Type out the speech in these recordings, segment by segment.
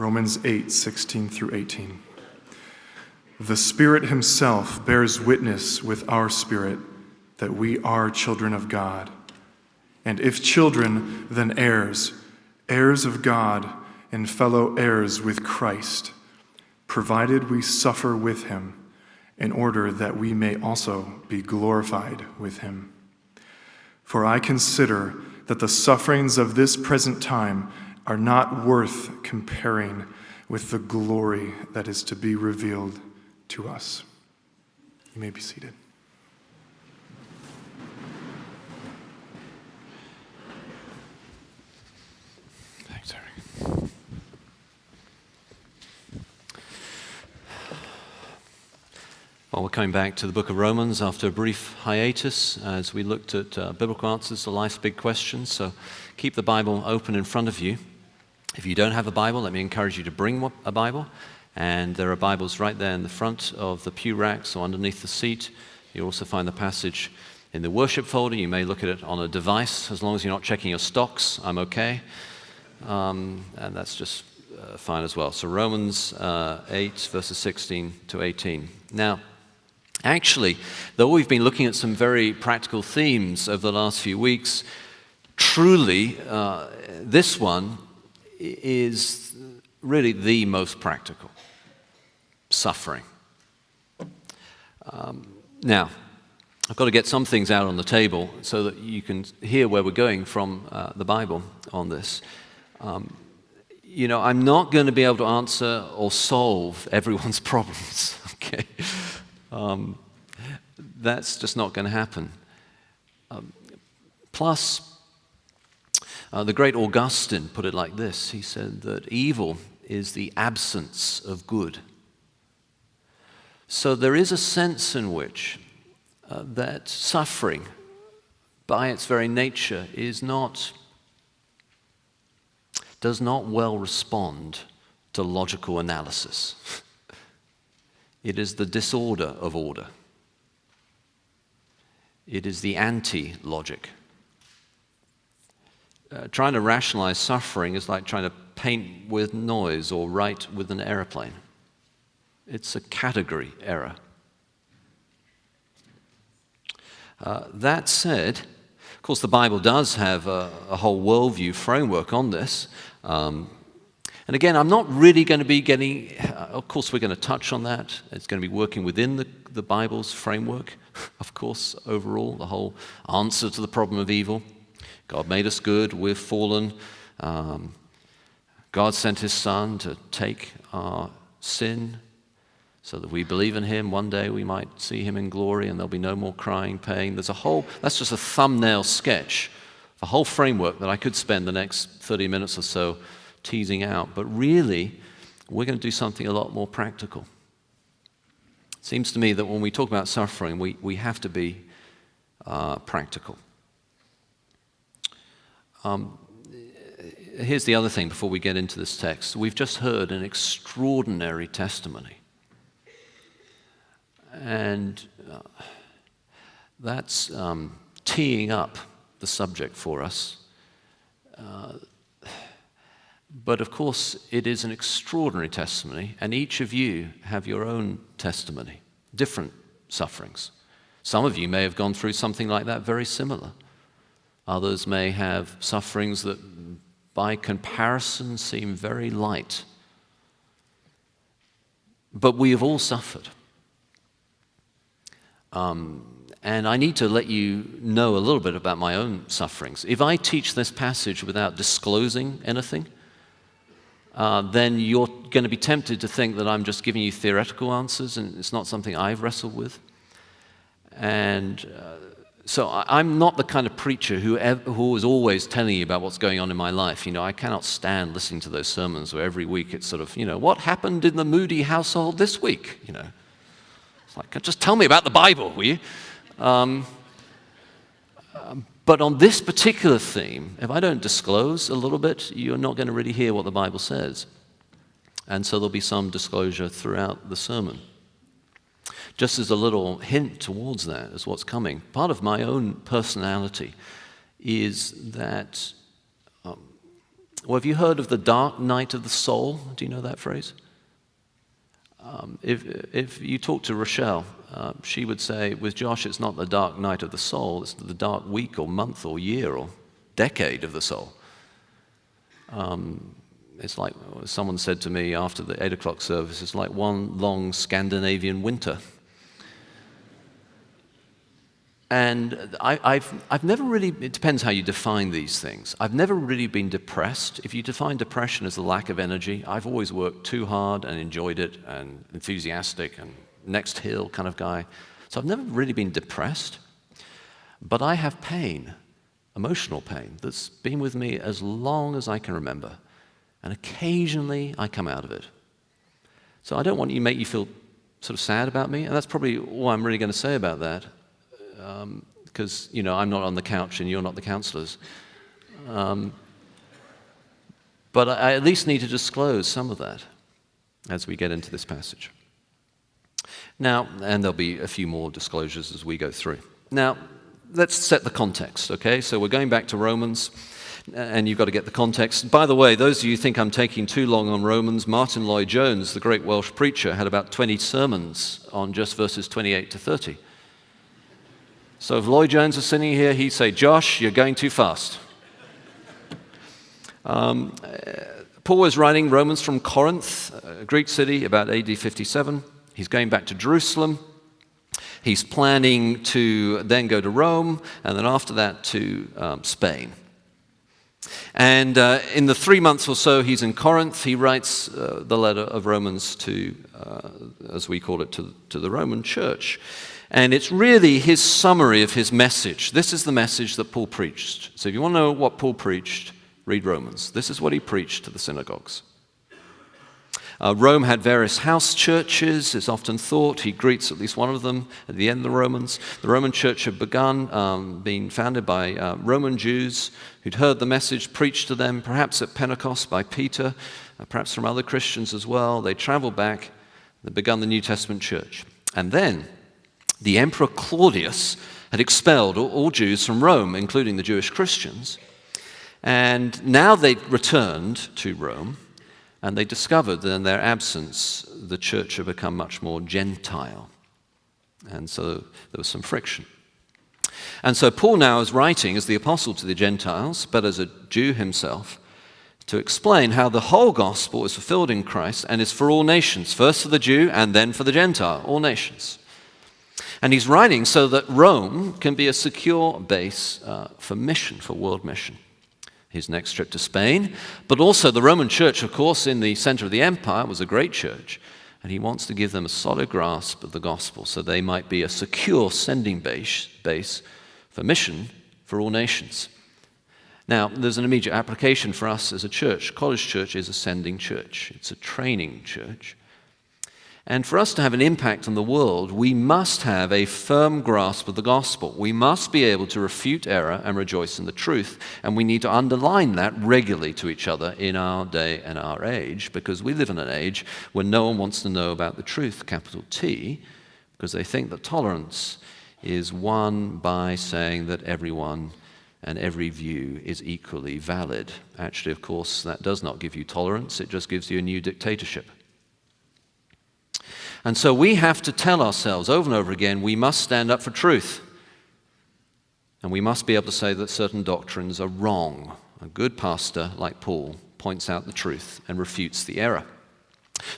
Romans 8:16 through 18. The Spirit himself bears witness with our spirit that we are children of God. And if children, then heirs, heirs of God and fellow heirs with Christ, provided we suffer with him, in order that we may also be glorified with him. For I consider that the sufferings of this present time are not worth comparing with the glory that is to be revealed to us. You may be seated. Thanks, Eric. Well, we're coming back to the book of Romans after a brief hiatus as we looked at biblical answers to life's big questions. So keep the Bible open in front of you. If you don't have a Bible, let me encourage you to bring a Bible. And there are Bibles right there in the front of the pew racks or underneath the seat. You'll also find the passage in the worship folder. You may look at it on a device. As long as you're not checking your stocks, I'm okay. And that's just fine as well. So Romans 8, verses 16 to 18. Now, actually, though we've been looking at some very practical themes over the last few weeks, truly, this one is really the most practical. Suffering. Now, I've got to get some things out on the table so that you can hear where we're going from the Bible on this. I'm not going to be able to answer or solve everyone's problems, okay? That's just not going to happen. Plus, the great Augustine put it like this. He said that evil is the absence of good. So there is a sense in which that suffering, by its very nature, does not well respond to logical analysis. It is the disorder of order. It is the anti-logic. Trying to rationalize suffering is like trying to paint with noise or write with an airplane. It's a category error. That said, of course, the Bible does have a whole worldview framework on this. And again, I'm not really going to be getting, of course, we're going to touch on that. It's going to be working within the Bible's framework, of course, overall, the whole answer to the problem of evil. God made us good, we're fallen. God sent his Son to take our sin so that we believe in him. One day we might see him in glory and there'll be no more crying, pain. That's just a thumbnail sketch, a whole framework that I could spend the next 30 minutes or so teasing out. But really, we're going to do something a lot more practical. It seems to me that when we talk about suffering, we have to be practical. Here's the other thing before we get into this text. We've just heard an extraordinary testimony. And that's teeing up the subject for us. But of course, it is an extraordinary testimony, and each of you have your own testimony, different sufferings. Some of you may have gone through something like that very similar. Others may have sufferings that, by comparison, seem very light. But we have all suffered. And I need to let you know a little bit about my own sufferings. If I teach this passage without disclosing anything, then you're going to be tempted to think that I'm just giving you theoretical answers, and it's not something I've wrestled with. And so I'm not the kind of preacher who is always telling you about what's going on in my life. I cannot stand listening to those sermons where every week it's sort of, what happened in the Moody household this week? It's like, just tell me about the Bible, will you? But on this particular theme, if I don't disclose a little bit, you're not going to really hear what the Bible says. And so there'll be some disclosure throughout the sermon. Just as a little hint towards that, as what's coming, part of my own personality is that Well, have you heard of the dark night of the soul? Do you know that phrase? If you talk to Rochelle, she would say, with Josh, it's not the dark night of the soul, it's the dark week or month or year or decade of the soul. It's like someone said to me after the 8 o'clock service, it's like one long Scandinavian winter. And I've never really, it depends how you define these things. I've never really been depressed. If you define depression as a lack of energy, I've always worked too hard and enjoyed it and enthusiastic and next hill kind of guy. So I've never really been depressed. But I have pain, emotional pain, that's been with me as long as I can remember. And occasionally I come out of it. So I don't want to make you feel sort of sad about me. And that's probably all I'm really going to say about that. Because, I'm not on the couch and you're not the counselors. But I at least need to disclose some of that as we get into this passage. Now, and there'll be a few more disclosures as we go through. Now, let's set the context, okay? So we're going back to Romans, and you've got to get the context. By the way, those of you who think I'm taking too long on Romans, Martin Lloyd-Jones, the great Welsh preacher, had about 20 sermons on just verses 28 to 30. So if Lloyd-Jones was sitting here, he'd say, Josh, you're going too fast. Paul was writing Romans from Corinth, a Greek city, about AD 57. He's going back to Jerusalem. He's planning to then go to Rome, and then after that to Spain. And in the 3 months or so he's in Corinth, he writes the letter of Romans to, as we call it, to the Roman church. And it's really his summary of his message. This is the message that Paul preached. So if you want to know what Paul preached, read Romans. This is what he preached to the synagogues. Rome had various house churches, it's often thought. He greets at least one of them at the end of the Romans. The Roman church had begun being founded by Roman Jews who'd heard the message preached to them, perhaps at Pentecost by Peter, perhaps from other Christians as well. They traveled back, they begun the New Testament church. And then the Emperor Claudius had expelled all Jews from Rome, including the Jewish Christians. And now they'd returned to Rome, and they discovered that in their absence, the church had become much more Gentile. And so there was some friction. And so Paul now is writing as the apostle to the Gentiles, but as a Jew himself, to explain how the whole gospel is fulfilled in Christ and is for all nations, first for the Jew and then for the Gentile, all nations. And he's writing so that Rome can be a secure base for mission, for world mission. His next trip to Spain, but also the Roman church, of course, in the center of the empire was a great church, and he wants to give them a solid grasp of the gospel so they might be a secure sending base for mission for all nations. Now, there's an immediate application for us as a church. College Church is a sending church. It's a training church. And for us to have an impact on the world, we must have a firm grasp of the gospel. We must be able to refute error and rejoice in the truth. And we need to underline that regularly to each other in our day and our age, because we live in an age when no one wants to know about the truth, capital T, because they think that tolerance is won by saying that everyone and every view is equally valid. Actually, of course, that does not give you tolerance. It just gives you a new dictatorship. And so we have to tell ourselves over and over again, we must stand up for truth. And we must be able to say that certain doctrines are wrong. A good pastor, like Paul, points out the truth and refutes the error.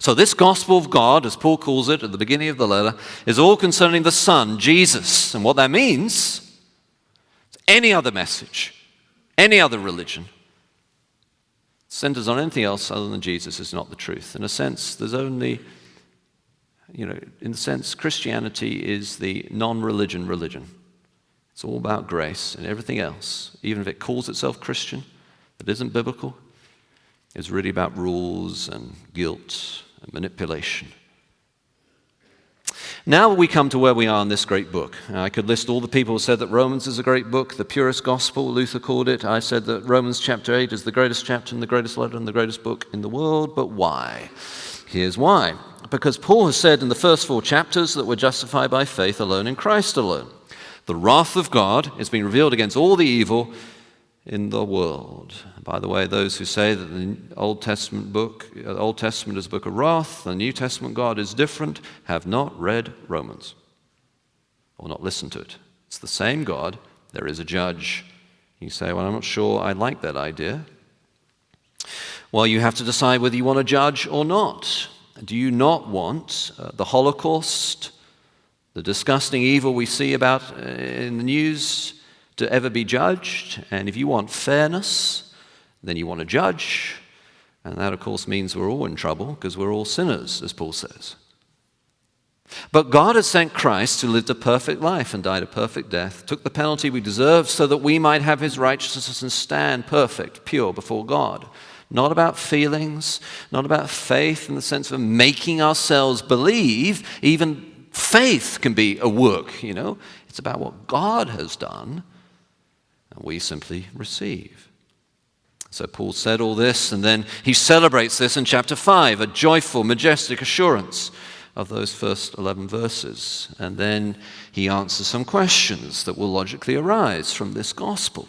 So this gospel of God, as Paul calls it at the beginning of the letter, is all concerning the Son, Jesus. And what that means, any other message, any other religion, centers on anything else other than Jesus is not the truth. In a sense, there's only... in a sense, Christianity is the non-religion religion. It's all about grace, and everything else, even if it calls itself Christian, that isn't biblical, is really about rules and guilt and manipulation. Now we come to where we are in this great book. I could list all the people who said that Romans is a great book, the purest gospel, Luther called it. I said that Romans chapter 8 is the greatest chapter and the greatest letter and the greatest book in the world, but why? Here's why. Because Paul has said in the first 4 chapters that we're justified by faith alone in Christ alone. The wrath of God has been revealed against all the evil in the world. By the way, those who say that the Old Testament is a book of wrath, the New Testament God is different, have not read Romans or not listened to it. It's the same God. There is a judge. You say, well, I'm not sure I like that idea. Well, you have to decide whether you want to judge or not. Do you not want the Holocaust, the disgusting evil we see about in the news, to ever be judged? And if you want fairness, then you want to judge. And that, of course, means we're all in trouble because we're all sinners, as Paul says. But God has sent Christ, who lived a perfect life and died a perfect death, took the penalty we deserve so that we might have his righteousness and stand perfect, pure before God. Not about feelings, not about faith in the sense of making ourselves believe. Even faith can be a work, you know. It's about what God has done, and we simply receive. So Paul said all this, and then he celebrates this in chapter 5, a joyful, majestic assurance of those first 11 verses. And then he answers some questions that will logically arise from this gospel.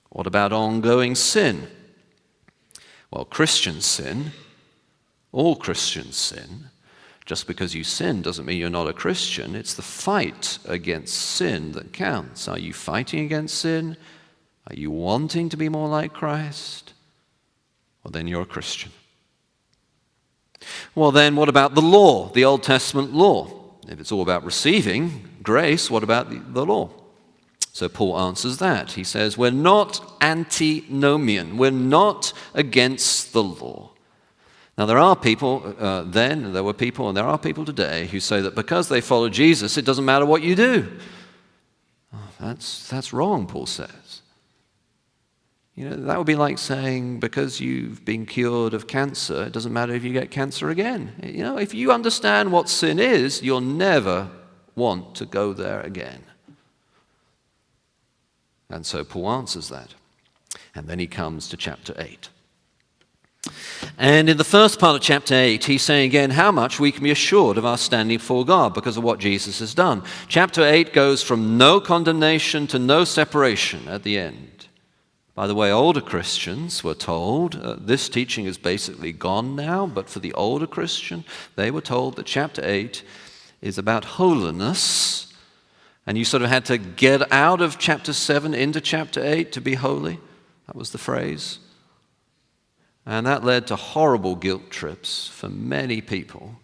What about ongoing sin? Well, Christians sin. All Christians sin. Just because you sin doesn't mean you're not a Christian. It's the fight against sin that counts. Are you fighting against sin? Are you wanting to be more like Christ? Well, then you're a Christian. Well, then what about the law, the Old Testament law? If it's all about receiving grace, what about the law? So Paul answers that. He says, we're not antinomian. We're not against the law. Now, there are people then, there were people, and there are people today who say that because they follow Jesus, it doesn't matter what you do. Oh, that's wrong, Paul says. You know, that would be like saying because you've been cured of cancer, it doesn't matter if you get cancer again. You know, if you understand what sin is, you'll never want to go there again. And so Paul answers that. And then he comes to chapter 8. And in the first part of chapter 8, he's saying again how much we can be assured of our standing before God because of what Jesus has done. Chapter 8 goes from no condemnation to no separation at the end. By the way, older Christians were told, this teaching is basically gone now, but for the older Christian, they were told that chapter 8 is about holiness, and you sort of had to get out of chapter 7 into chapter 8 to be holy. That was the phrase. And that led to horrible guilt trips for many people.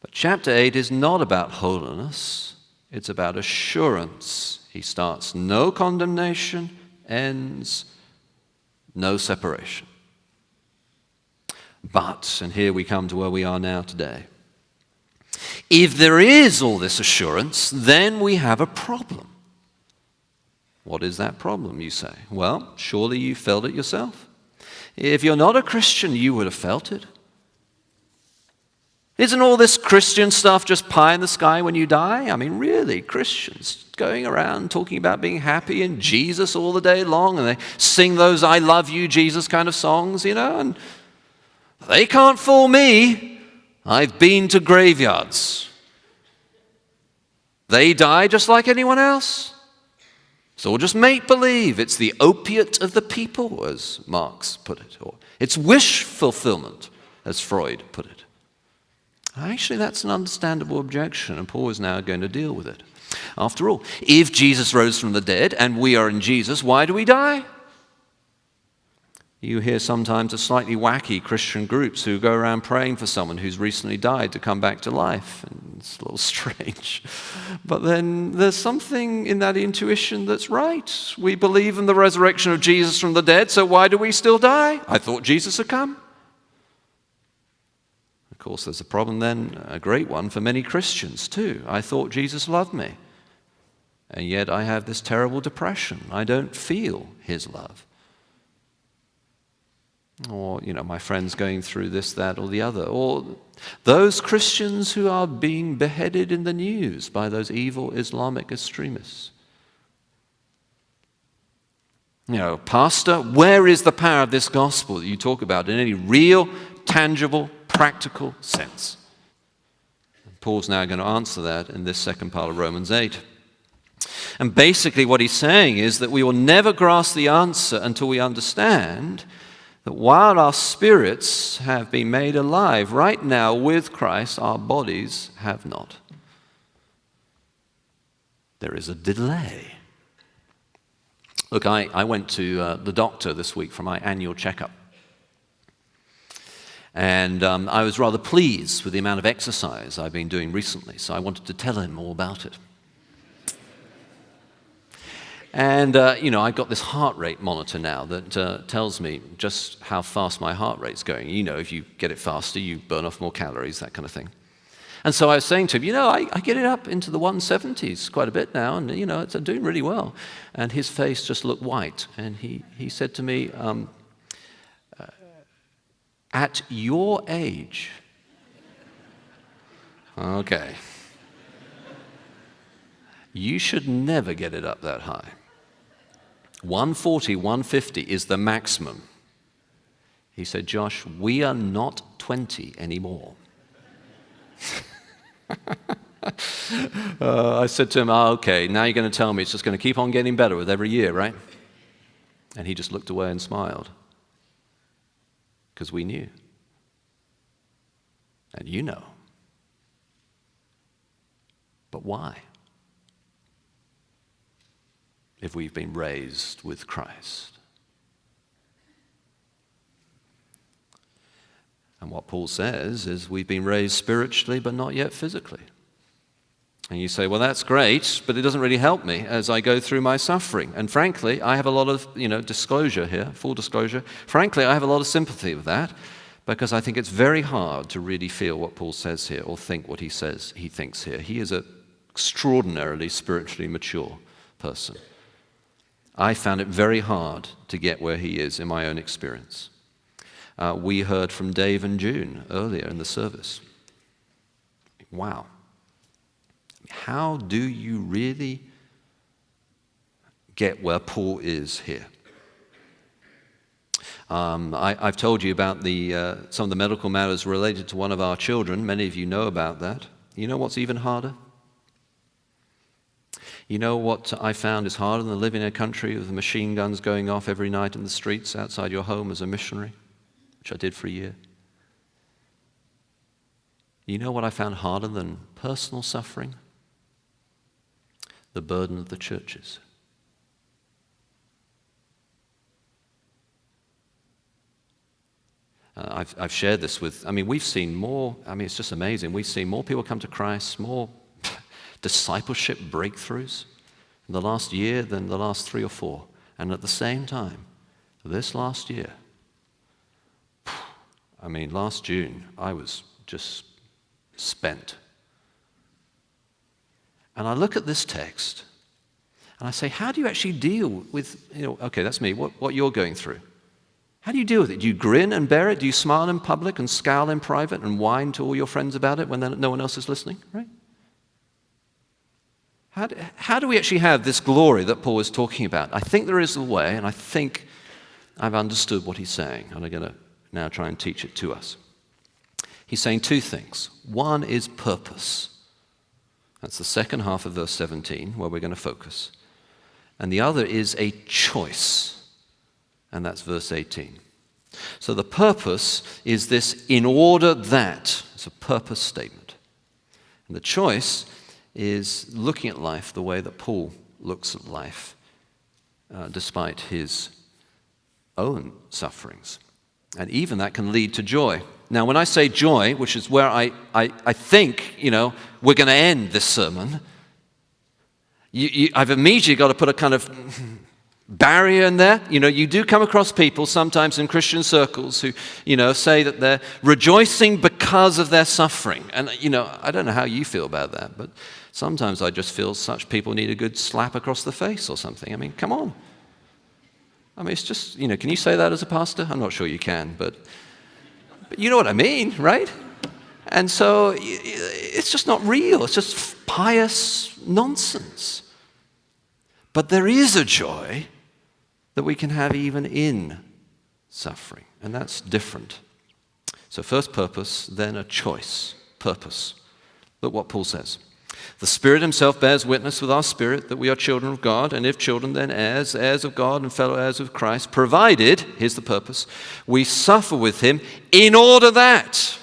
But chapter 8 is not about holiness, it's about assurance. He starts no condemnation, ends no separation. But, and here we come to where we are now today, if there is all this assurance, then we have a problem. What is that problem, you say? Well, surely you felt it yourself. If you're not a Christian, you would have felt it. Isn't all this Christian stuff just pie in the sky when you die? I mean, really, Christians going around talking about being happy in Jesus all the day long, and they sing those I love you, Jesus kind of songs, you know, and they can't fool me. I've been to graveyards. They die just like anyone else. It's all just make-believe. It's the opiate of the people, as Marx put it, or it's wish fulfillment, as Freud put it. Actually, that's an understandable objection, and Paul is now going to deal with it. After all, if Jesus rose from the dead and we are in Jesus, why do we die? You hear sometimes of slightly wacky Christian groups who go around praying for someone who's recently died to come back to life. And it's a little strange. But then there's something in that intuition that's right. We believe in the resurrection of Jesus from the dead, so why do we still die? I thought Jesus had come. Of course, there's a problem then, a great one for many Christians too. I thought Jesus loved me, and yet I have this terrible depression. I don't feel his love. Or, you know, my friend's going through this, that, or the other. Or those Christians who are being beheaded in the news by those evil Islamic extremists. You know, Pastor, where is the power of this gospel that you talk about in any real, tangible, practical sense? And Paul's now going to answer that in this second part of Romans 8. And basically what he's saying is that we will never grasp the answer until we understand that while our spirits have been made alive right now with Christ, our bodies have not. There is a delay. Look, I went to the doctor this week for my annual checkup. And I was rather pleased with the amount of exercise I've been doing recently, so I wanted to tell him all about it. And, I've got this heart rate monitor now that tells me just how fast my heart rate's going. If you get it faster, you burn off more calories, that kind of thing. And so I was saying to him, I get it up into the 170s quite a bit now, and, it's doing really well. And his face just looked white. And he said to me, at your age. Okay. You should never get it up that high. 140, 150 is the maximum. He said, Josh, we are not 20 anymore. I said to him, okay, now you're going to tell me it's just going to keep on getting better with every year, right? And he just looked away and smiled. Because we knew. And you know. But why? If we've been raised with Christ. And what Paul says is we've been raised spiritually but not yet physically. And you say, well, that's great, but it doesn't really help me as I go through my suffering. And frankly, I have a lot of, disclosure here, full disclosure. Frankly, I have a lot of sympathy with that because I think it's very hard to really feel what Paul says here or think what he says he thinks here. He is an extraordinarily spiritually mature person. I found it very hard to get where he is in my own experience. We heard from Dave and June earlier in the service. Wow. How do you really get where Paul is here? I've told you about some of the medical matters related to one of our children. Many of you know about that. You know what's even harder? You know what I found is harder than living in a country with machine guns going off every night in the streets outside your home as a missionary, which I did for a year? You know what I found harder than personal suffering? The burden of the churches. I've shared this with, we've seen more, it's just amazing. We've seen more people come to Christ, more discipleship breakthroughs in the last year than the last 3 or 4. And at the same time, this last year, last June, I was just spent. And I look at this text, and I say, how do you actually deal with, okay, that's me, what you're going through? How do you deal with it? Do you grin and bear it? Do you smile in public and scowl in private and whine to all your friends about it when no one else is listening, right? How do we actually have this glory that Paul is talking about? I think there is a way, and I think I've understood what he's saying, and I'm going to now try and teach it to us. He's saying 2 things. One is purpose. That's the second half of verse 17, where we're going to focus. And the other is a choice, and that's verse 18. So the purpose is this in order that. It's a purpose statement. And the choice is looking at life the way that Paul looks at life, despite his own sufferings. And even that can lead to joy. Now, when I say joy, which is where I think, we're going to end this sermon, I've immediately got to put a kind of barrier in there. You do come across people sometimes in Christian circles who, say that they're rejoicing because of their suffering. And, I don't know how you feel about that, but sometimes I just feel such people need a good slap across the face or something. Come on. It's just, can you say that as a pastor? I'm not sure you can, but you know what I mean, right? And so it's just not real. It's just pious nonsense. But there is a joy that we can have even in suffering, and that's different. So first purpose, then a choice. Purpose. Look what Paul says. The Spirit himself bears witness with our spirit that we are children of God, and if children, then heirs, heirs of God and fellow heirs with Christ, provided, here's the purpose, we suffer with him in order that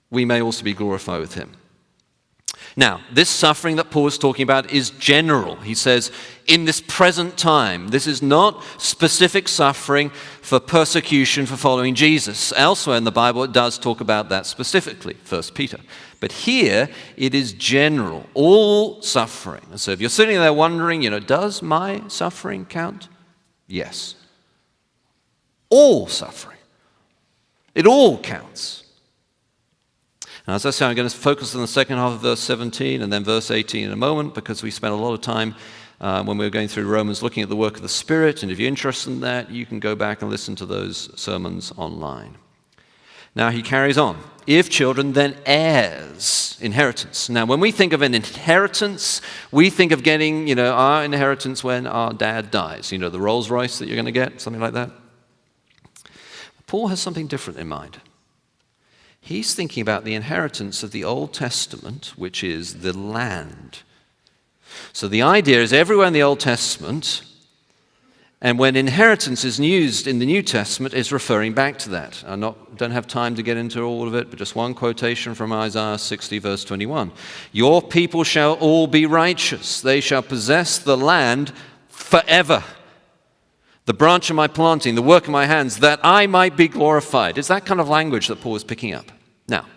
we may also be glorified with him. Now, this suffering that Paul is talking about is general. He says, in this present time, this is not specific suffering for persecution for following Jesus. Elsewhere in the Bible, it does talk about that specifically, 1 Peter. But here, it is general, all suffering. And so if you're sitting there wondering, does my suffering count? Yes. All suffering. It all counts. Now, as I say, I'm going to focus on the second half of verse 17 and then verse 18 in a moment, because we spent a lot of time when we were going through Romans looking at the work of the Spirit, and if you're interested in that, you can go back and listen to those sermons online. Now, he carries on. If children, then heirs, inheritance. Now, when we think of an inheritance, we think of getting, our inheritance when our dad dies. The Rolls Royce that you're going to get, something like that. Paul has something different in mind. He's thinking about the inheritance of the Old Testament, which is the land. So the idea is everywhere in the Old Testament, and when inheritance is used in the New Testament, is referring back to that. I don't have time to get into all of it, but just one quotation from Isaiah 60, verse 21. Your people shall all be righteous. They shall possess the land forever. The branch of my planting, the work of my hands, that I might be glorified. It's that kind of language that Paul is picking up. Now,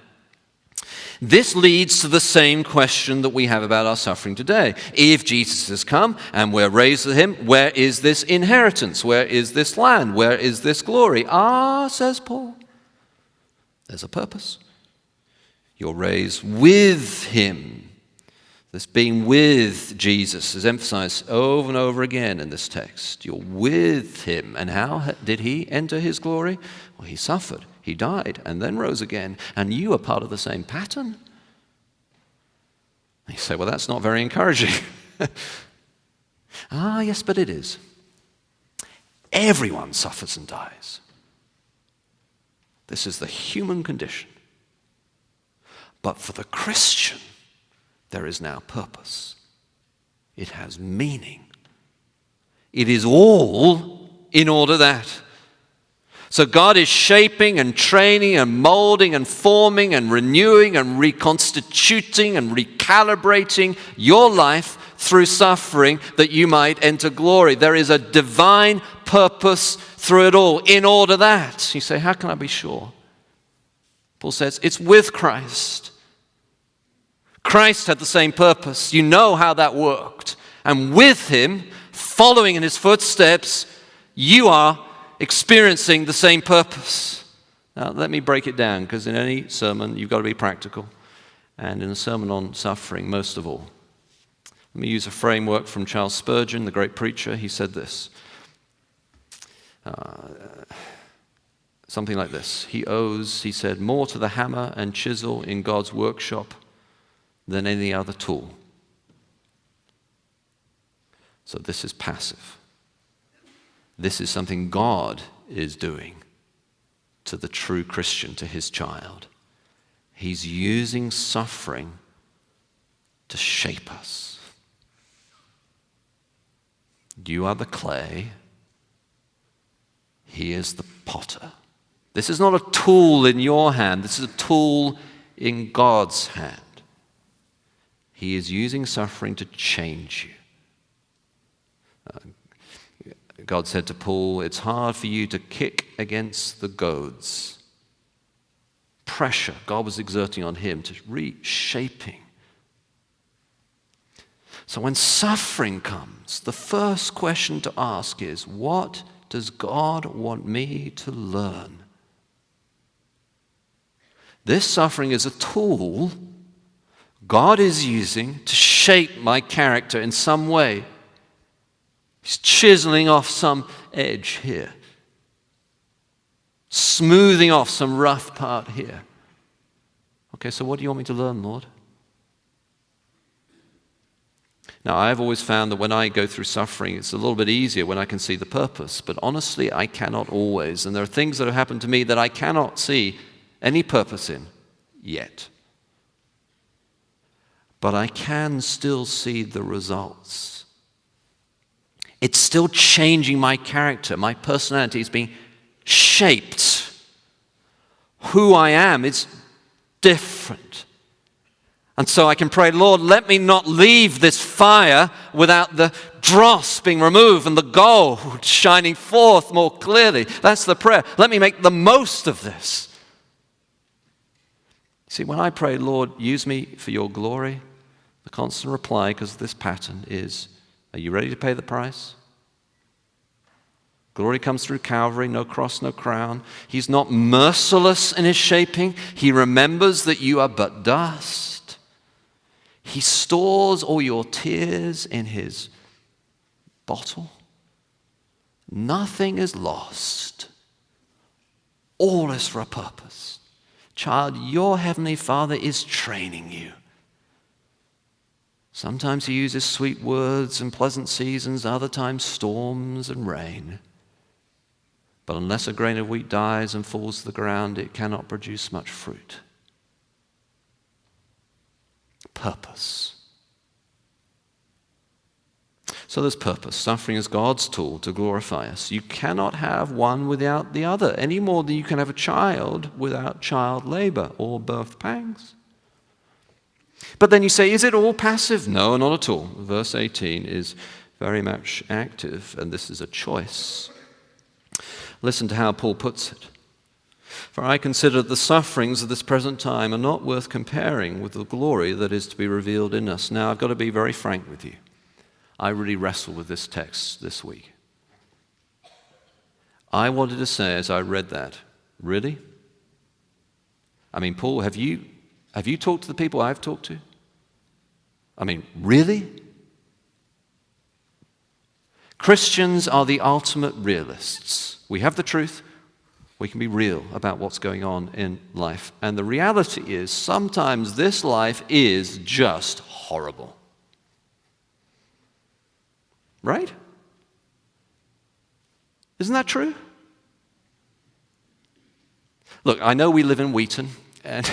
this leads to the same question that we have about our suffering today. If Jesus has come and we're raised with him, where is this inheritance? Where is this land? Where is this glory? Says Paul, there's a purpose. You're raised with him. This being with Jesus is emphasized over and over again in this text. You're with him. And how did he enter his glory? Well, he suffered, he died, and then rose again. And you are part of the same pattern. And you say, well, that's not very encouraging. Yes, but it is. Everyone suffers and dies. This is the human condition. But for the Christian, there is now purpose. It has meaning. It is all in order that. So God is shaping and training and molding and forming and renewing and reconstituting and recalibrating your life through suffering that you might enter glory. There is a divine purpose through it all in order that. You say, how can I be sure? Paul says, it's with Christ. Christ had the same purpose. You know how that worked. And with him, following in his footsteps, you are experiencing the same purpose. Now, let me break it down, because in any sermon, you've got to be practical. And in a sermon on suffering, most of all. Let me use a framework from Charles Spurgeon, the great preacher. He said this. Something like this. He said, more to the hammer and chisel in God's workshop than any other tool. So this is passive. This is something God is doing to the true Christian, to his child. He's using suffering to shape us. You are the clay. He is the potter. This is not a tool in your hand. This is a tool in God's hand. He is using suffering to change you. God said to Paul, it's hard for you to kick against the goads. Pressure God was exerting on him to reshaping. So when suffering comes, the first question to ask is, what does God want me to learn? This suffering is a tool God is using to shape my character in some way. He's chiseling off some edge here. Smoothing off some rough part here. Okay, so what do you want me to learn, Lord? Now, I've always found that when I go through suffering, it's a little bit easier when I can see the purpose. But honestly, I cannot always. And there are things that have happened to me that I cannot see any purpose in yet. but I can still see the results. It's still changing my character. My personality is being shaped. Who I am is different. And so I can pray, Lord, let me not leave this fire without the dross being removed and the gold shining forth more clearly. That's the prayer. Let me make the most of this. See, when I pray, Lord, use me for your glory, the constant reply, because of this pattern, is, are you ready to pay the price? Glory comes through Calvary, no cross, no crown. He's not merciless in his shaping. He remembers that you are but dust. He stores all your tears in his bottle. Nothing is lost. All is for a purpose. Child, your heavenly Father is training you. Sometimes he uses sweet words and pleasant seasons, other times storms and rain. But unless a grain of wheat dies and falls to the ground, it cannot produce much fruit. Purpose. So there's purpose. Suffering is God's tool to glorify us. You cannot have one without the other, any more than you can have a child without child labor or birth pangs. But then you say, is it all passive? No, not at all. Verse 18 is very much active, and this is a choice. Listen to how Paul puts it. For I consider the sufferings of this present time are not worth comparing with the glory that is to be revealed in us. Now, I've got to be very frank with you. I really wrestled with this text this week. I wanted to say as I read that, really? I mean, Paul, have you talked to the people I've talked to? I mean, really? Christians are the ultimate realists. We have the truth. We can be real about what's going on in life. And the reality is, sometimes this life is just horrible. Right? Isn't that true? Look, I know we live in Wheaton, and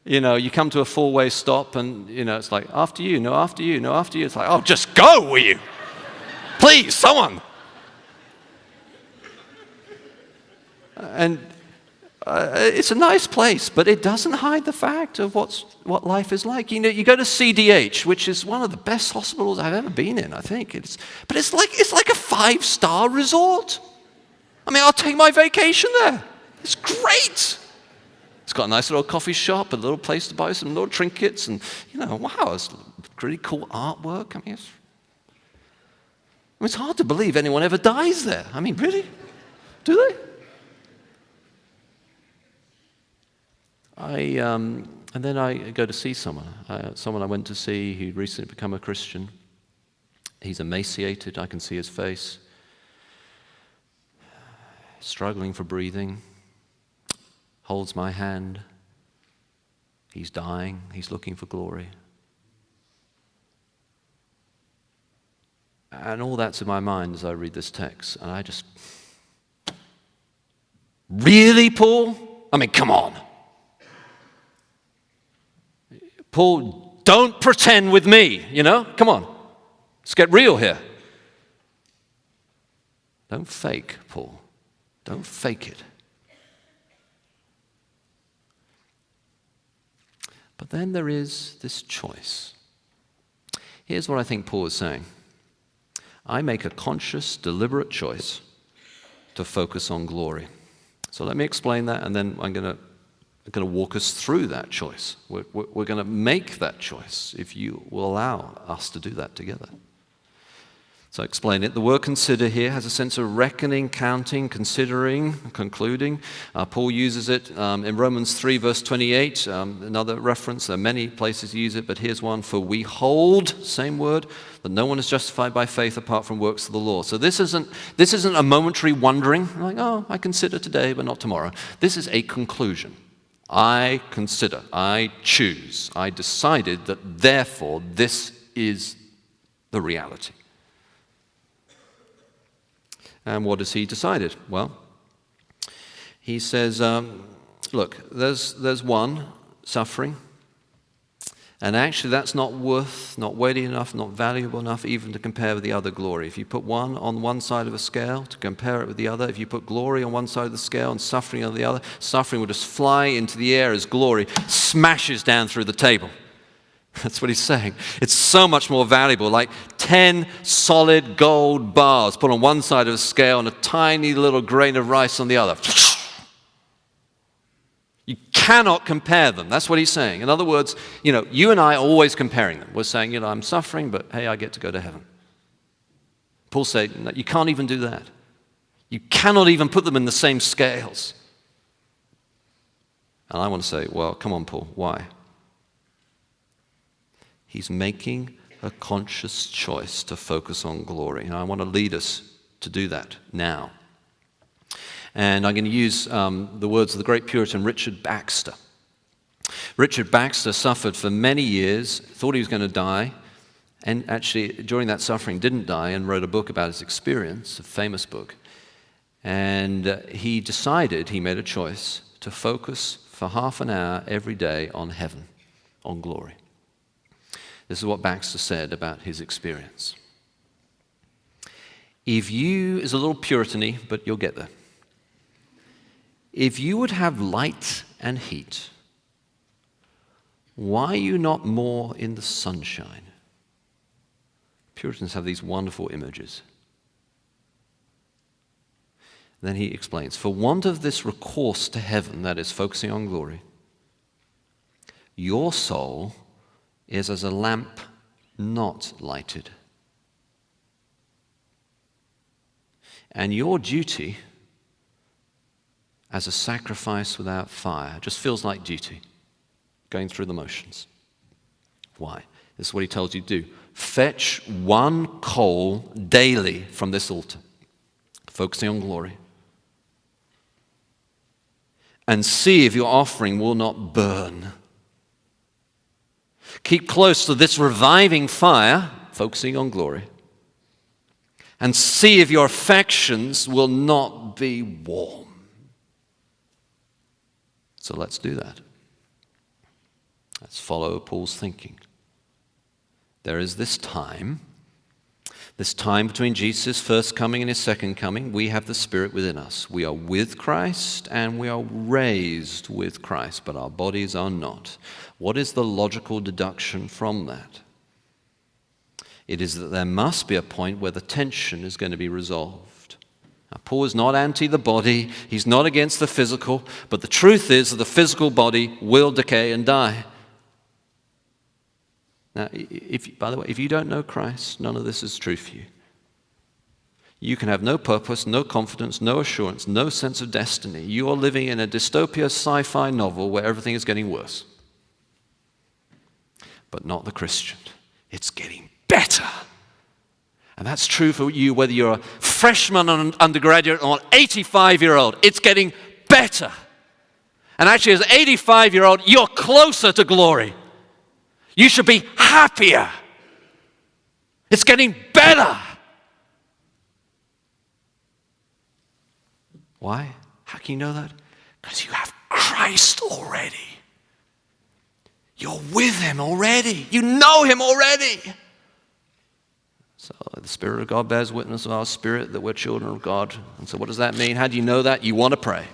you come to a four-way stop, and it's like, after you, no, after you, no, after you. It's like, oh, just go, will you? Please, someone. And it's a nice place, but it doesn't hide the fact of what life is like. You go to CDH, which is one of the best hospitals I've ever been in, I think. But it's like a 5-star resort. I mean, I'll take my vacation there. It's great. It's got a nice little coffee shop, a little place to buy some little trinkets, and wow, it's really cool artwork. I mean, it's hard to believe anyone ever dies there. I mean, really? Do they? And then I go to see someone I went to see who'd recently become a Christian. He's emaciated. I can see his face. Struggling for breathing. Holds my hand. He's dying. He's looking for glory. And all that's in my mind as I read this text. And I just, really, Paul? I mean, come on. Paul, don't pretend with me, Come on. Let's get real here. Don't fake, Paul. Don't fake it. But then there is this choice. Here's what I think Paul is saying. I make a conscious, deliberate choice to focus on glory. So let me explain that, and then I'm going to walk us through that choice. We're going to make that choice if you will allow us to do that together. So explain it. The word consider here has a sense of reckoning, counting, considering, concluding. Paul uses it in Romans 3, verse 28, another reference. There are many places you use it, but here's one. For we hold, same word, that no one is justified by faith apart from works of the law. So this isn't a momentary wondering, like, oh, I consider today, but not tomorrow. This is a conclusion. I consider, I choose, I decided that therefore this is the reality. And what has he decided? Well, he says, look, there's one suffering, And actually that's not weighty enough, not valuable enough even to compare with the other glory. If you put one on one side of a scale to compare it with the other, if you put glory on one side of the scale and suffering on the other, suffering will just fly into the air as glory smashes down through the table. That's what he's saying. It's so much more valuable, like 10 solid gold bars put on one side of a scale and a tiny little grain of rice on the other. You cannot compare them. That's what he's saying. In other words, you and I are always comparing them. We're saying, I'm suffering, but hey, I get to go to heaven. Paul said, no, you can't even do that. You cannot even put them in the same scales. And I want to say, well, come on, Paul, why? He's making a conscious choice to focus on glory. And I want to lead us to do that now. And I'm going to use the words of the great Puritan Richard Baxter. Richard Baxter suffered for many years, thought he was going to die, and actually during that suffering didn't die, and wrote a book about his experience, a famous book. And he made a choice to focus for half an hour every day on heaven, on glory. This is what Baxter said about his experience. If you, is a little Puritan-y, but you'll get there. If you would have light and heat, why are you not more in the sunshine? Puritans have these wonderful images. Then he explains, for want of this recourse to heaven, that is, focusing on glory, your soul is as a lamp not lighted. And your duty as a sacrifice without fire just feels like duty, going through the motions. Why? This is what he tells you to do. Fetch one coal daily from this altar, focusing on glory, and see if your offering will not burn. Keep close to this reviving fire, focusing on glory, and see if your affections will not be warm. So let's do that. Let's follow Paul's thinking. There is this time between Jesus' first coming and his second coming. We have the Spirit within us. We are with Christ and we are raised with Christ, but our bodies are not. What is the logical deduction from that? It is that there must be a point where the tension is going to be resolved. Now, Paul is not anti the body, he's not against the physical, but the truth is that the physical body will decay and die. Now, by the way, if you don't know Christ, none of this is true for you. You can have no purpose, no confidence, no assurance, no sense of destiny. You are living in a dystopia sci-fi novel where everything is getting worse. But not the Christian. It's getting better. And that's true for you whether you're a freshman or an undergraduate or an 85-year-old. It's getting better. And actually, as an 85-year-old, you're closer to glory. You should be happier. It's getting better. Why? How can you know that? Because you have Christ already. You're with him already. You know him already. So the Spirit of God bears witness of our spirit that we're children of God. And so what does that mean? How do you know that? You want to pray.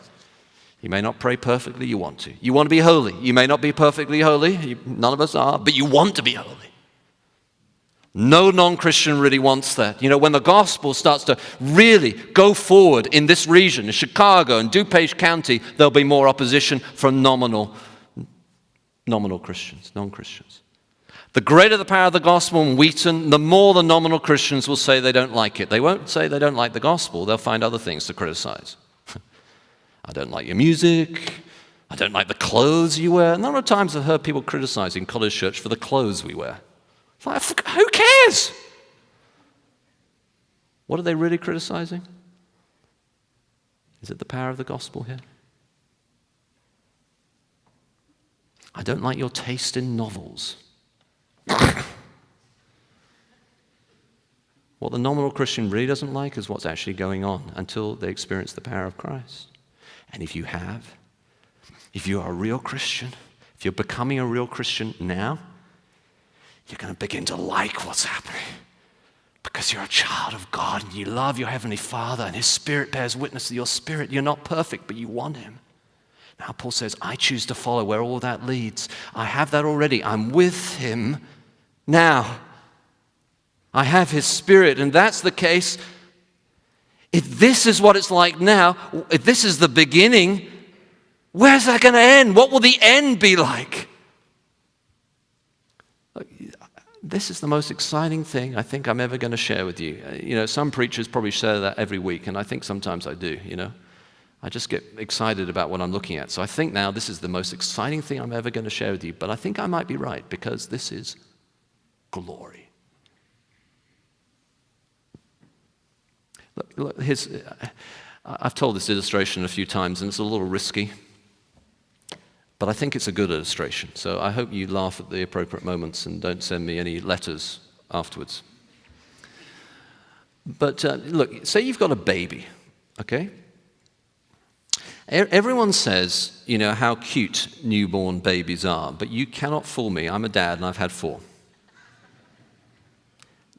You may not pray perfectly, you want to. You want to be holy. You may not be perfectly holy. None of us are, but you want to be holy. No non-Christian really wants that. When the gospel starts to really go forward in this region, in Chicago and DuPage County, there'll be more opposition from nominal Christians, non-Christians. The greater the power of the gospel in Wheaton, the more the nominal Christians will say they don't like it. They won't say they don't like the gospel. They'll find other things to criticize. I don't like your music. I don't like the clothes you wear. A number of times I've heard people criticizing College Church for the clothes we wear. It's like, who cares? What are they really criticizing? Is it the power of the gospel here? I don't like your taste in novels. What the nominal Christian really doesn't like is what's actually going on until they experience the power of Christ. And if you are a real Christian, if you're becoming a real Christian now, you're going to begin to like what's happening. Because you're a child of God and you love your Heavenly Father and His Spirit bears witness to your spirit. You're not perfect, but you want Him. Now Paul says, I choose to follow where all that leads. I have that already. I'm with Him now. I have His Spirit, and that's the case. If this is what it's like now, if this is the beginning, where's that going to end? What will the end be like? This is the most exciting thing I think I'm ever going to share with you. Some preachers probably share that every week, and I think sometimes I do, I just get excited about what I'm looking at. So I think now this is the most exciting thing I'm ever going to share with you, but I think I might be right, because this is glory. Look, I've told this illustration a few times, and it's a little risky. But I think it's a good illustration, so I hope you laugh at the appropriate moments and don't send me any letters afterwards. But look, say you've got a baby, okay? Everyone says, how cute newborn babies are, but you cannot fool me. I'm a dad and I've had 4.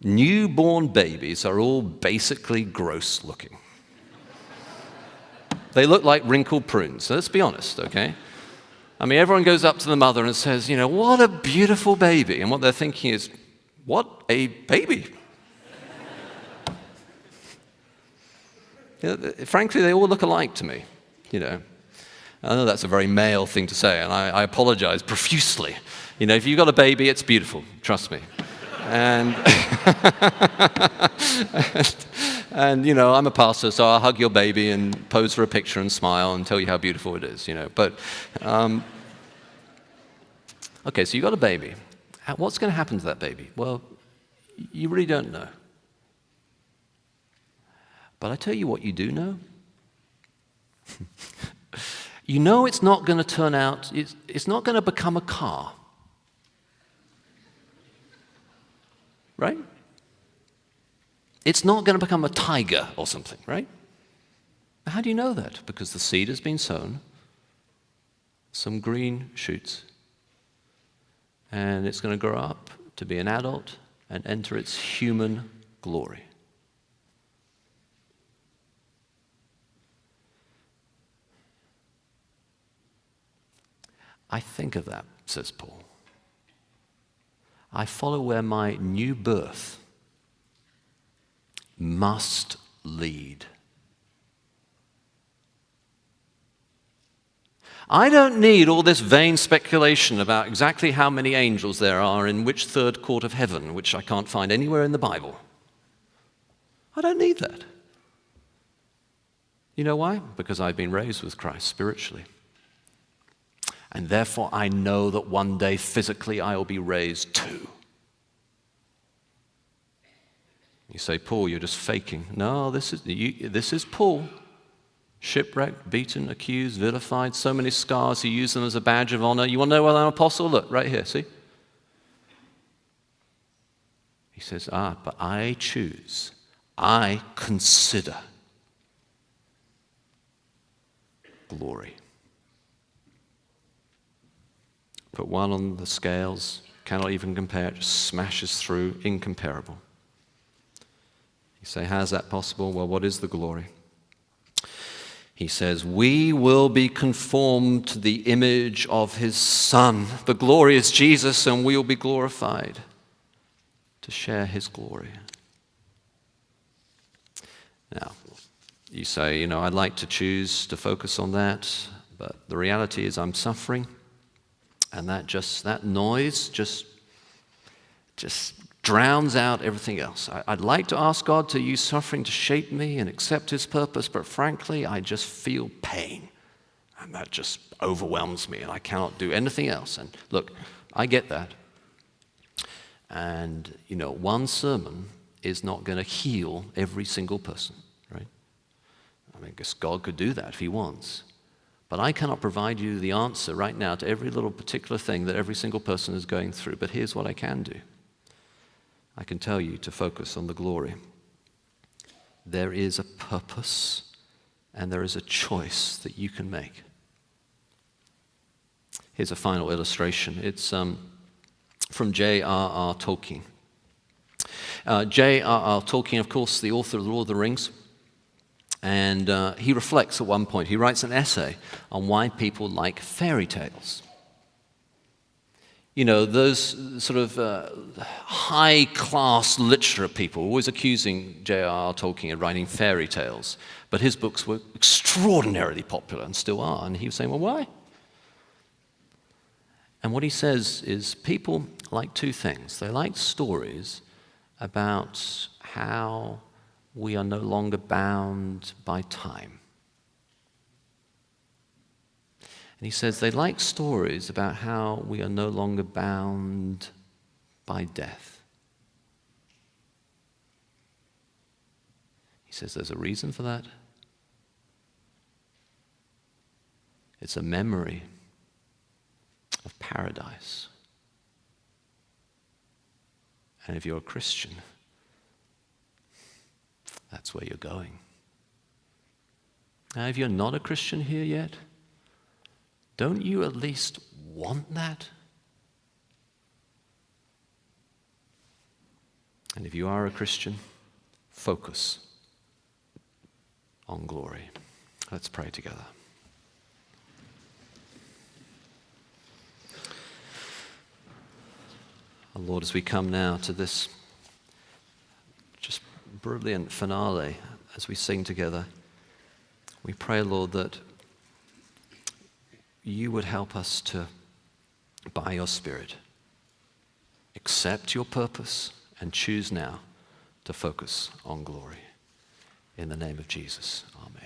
Newborn babies are all basically gross looking. They look like wrinkled prunes, so let's be honest, okay? I mean, everyone goes up to the mother and says, what a beautiful baby. And what they're thinking is, what a baby. Frankly, they all look alike to me, I know that's a very male thing to say, and I apologize profusely. If you've got a baby, it's beautiful, trust me. And, I'm a pastor, so I'll hug your baby and pose for a picture and smile and tell you how beautiful it is, But, okay, so you got a baby. What's going to happen to that baby? Well, you really don't know. But I tell you what you do know. It's not going to turn out, it's not going to become a car. Right? It's not going to become a tiger or something, right? How do you know that? Because the seed has been sown, some green shoots, and it's going to grow up to be an adult and enter its human glory. I think of that, says Paul. I follow where my new birth must lead. I don't need all this vain speculation about exactly how many angels there are in which third court of heaven, which I can't find anywhere in the Bible. I don't need that. You know why? Because I've been raised with Christ spiritually. And therefore I know that one day physically I will be raised too. You say, Paul, you're just faking. No, this is Paul. Shipwrecked, beaten, accused, vilified, so many scars, he used them as a badge of honor. You want to know what I'm an apostle? Look, right here, see? He says, but I choose, I consider glory. Put one on the scales, cannot even compare, it just smashes through, incomparable. You say, how's that possible? Well, what is the glory? He says, we will be conformed to the image of his Son. The glory is Jesus, and we will be glorified to share his glory. Now, you say, I'd like to choose to focus on that, but the reality is I'm suffering, and that noise just drowns out everything else. I'd like to ask God to use suffering to shape me and accept his purpose, but frankly, I just feel pain. And that just overwhelms me, and I cannot do anything else. And look, I get that. And, one sermon is not going to heal every single person, right? I guess God could do that if he wants. But I cannot provide you the answer right now to every little particular thing that every single person is going through. But here's what I can do. I can tell you to focus on the glory. There is a purpose and there is a choice that you can make. Here's a final illustration. It's from J.R.R. Tolkien. J.R.R. Tolkien, of course, the author of The Lord of the Rings, and he reflects at one point, he writes an essay on why people like fairy tales. You know, those sort of high-class literate people always accusing J.R.R. Tolkien of writing fairy tales, but his books were extraordinarily popular and still are, and he was saying, well, why? And what he says is people like two things. They like stories about how we are no longer bound by time. And he says they like stories about how we are no longer bound by death. He says there's a reason for that. It's a memory of paradise. And if you're a Christian, that's where you're going. Now, if you're not a Christian here yet, don't you at least want that? And if you are a Christian, focus on glory. Let's pray together. Oh Lord, as we come now to this just brilliant finale, as we sing together, we pray, Lord, that you would help us to, by your Spirit, accept your purpose and choose now to focus on glory. In the name of Jesus, amen.